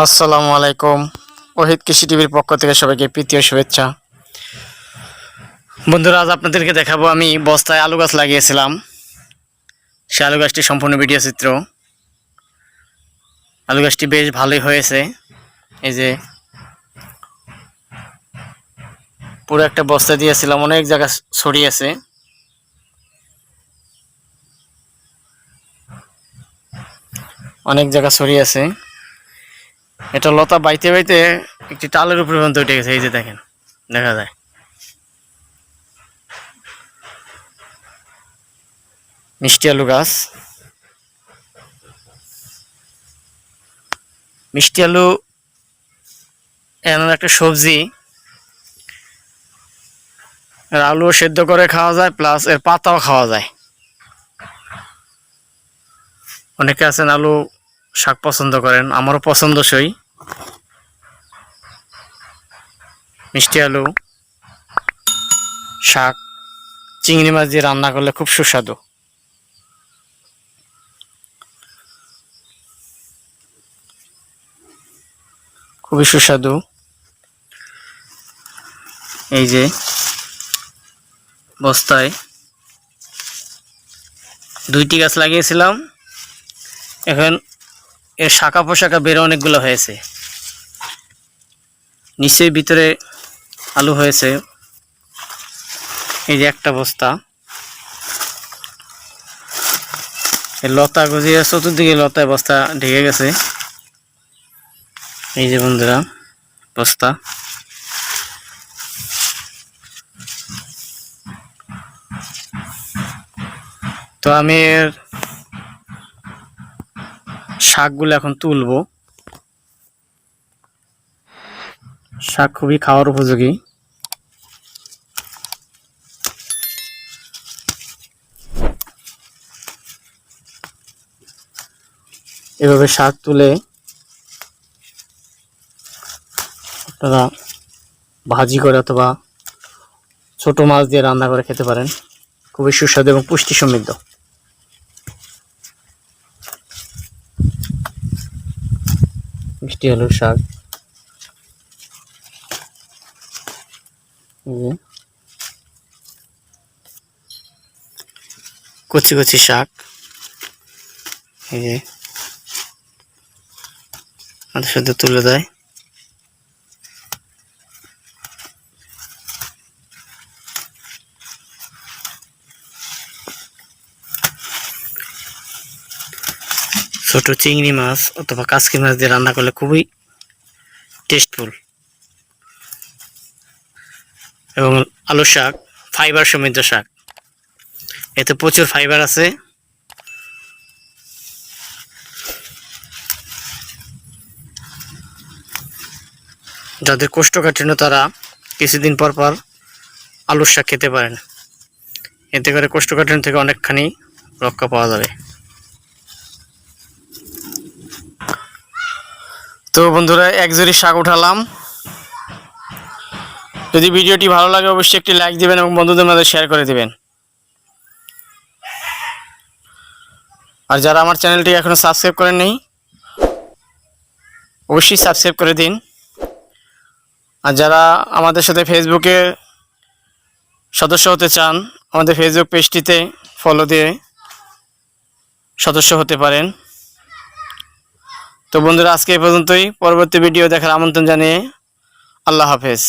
আসসালামু আলাইকুম। ওহিদ কৃষি টিভির পক্ষ থেকে সবাইকে প্রীতীয় শুভেচ্ছা। বন্ধুরা, আজ আপনাদেরকে দেখাবো আমি বস্তায় আলু গাছ লাগিয়েছিলাম। সে আলু গাছটি সম্পূর্ণ ভিডিও চিত্র। আলু গাছটি বেশ ভালোই হয়েছে। এই যে পুরো একটা বস্তা দিয়েছিলাম, অনেক জায়গা ছড়িয়েছে। এটা লতা বাইতে বাইতে একটি টালের উপরে পর্যন্ত উঠে গেছে। এই যে দেখেন, দেখা যায় মিষ্টি আলু গাছ। মিষ্টি আলু এমন একটা সবজি, এর আলু সেদ্ধ করে খাওয়া যায়, প্লাস এর পাতাও খাওয়া যায়। অনেকে আছেন আলু শাক পছন্দ করেন, আমারও পছন্দসই। মিষ্টি আলু শাক চিংড়ি মাছ দিয়ে রান্না করলে খুব সুস্বাদু। খুবই সুস্বাদু। এই যে বস্তায় 2টি গাছ লাগিয়েছিলাম, এখন এর শাখা পোশাখা বেরো অনেকগুলো হয়েছে। নিচের ভিতরে আলু হয়েছে। এই যে একটা বস্তা, এই লতা গজিয়ে চতুর্দিকে লতায় বস্তা ঢেকে গেছে। এই যে বন্ধুরা বস্তা। তো আমি এর শাকগুলো এখন তুলবো। শাক খুবই খাওয়ার উপযোগী। এভাবে শাক তুলে আপনারা ভাজি করে অথবা ছোট মাছ দিয়ে রান্না করে খেতে পারেন। খুবই সুস্বাদু এবং পুষ্টি সমৃদ্ধ। মিষ্টি আলুর শাক, কচি কচি শাক। এই যে আমাদের সাথে তুলে দেয়। ছোট চিংড়ি মাছ অথবা কাচকি মাছ দিয়ে রান্না করলে খুবই টেস্টফুল। এবং আলু শাক ফাইবার সমৃদ্ধ শাক, এতে প্রচুর ফাইবার আছে। যাদের কোষ্ঠকাঠিন্য তারা কিছুদিন পর পর আলুর শাক খেতে পারেন, এতে করে কোষ্ঠকাঠিন্য থেকে অনেকখানি রক্ষা পাওয়া যাবে। তো বন্ধুরা, এক ঝুড়ি শাক উঠালাম। যদি ভিডিওটি ভালো লাগে অবশ্যই একটি লাইক দিবেন এবং বন্ধুদের মাঝে শেয়ার করে দিবেন। আর যারা আমার চ্যানেলটি এখনো সাবস্ক্রাইব করেননি অবশ্যই সাবস্ক্রাইব করে দিন। আর যারা আমাদের সাথে ফেসবুকে সদস্য হতে চান, আমাদের ফেসবুক পেজটিতে ফলো দিয়ে সদস্য হতে পারেন। তো বন্ধুরা, আজকে এই পর্যন্তই। পরবর্তী ভিডিও দেখার আমন্ত্রণ জানিয়ে আল্লাহ হাফেজ।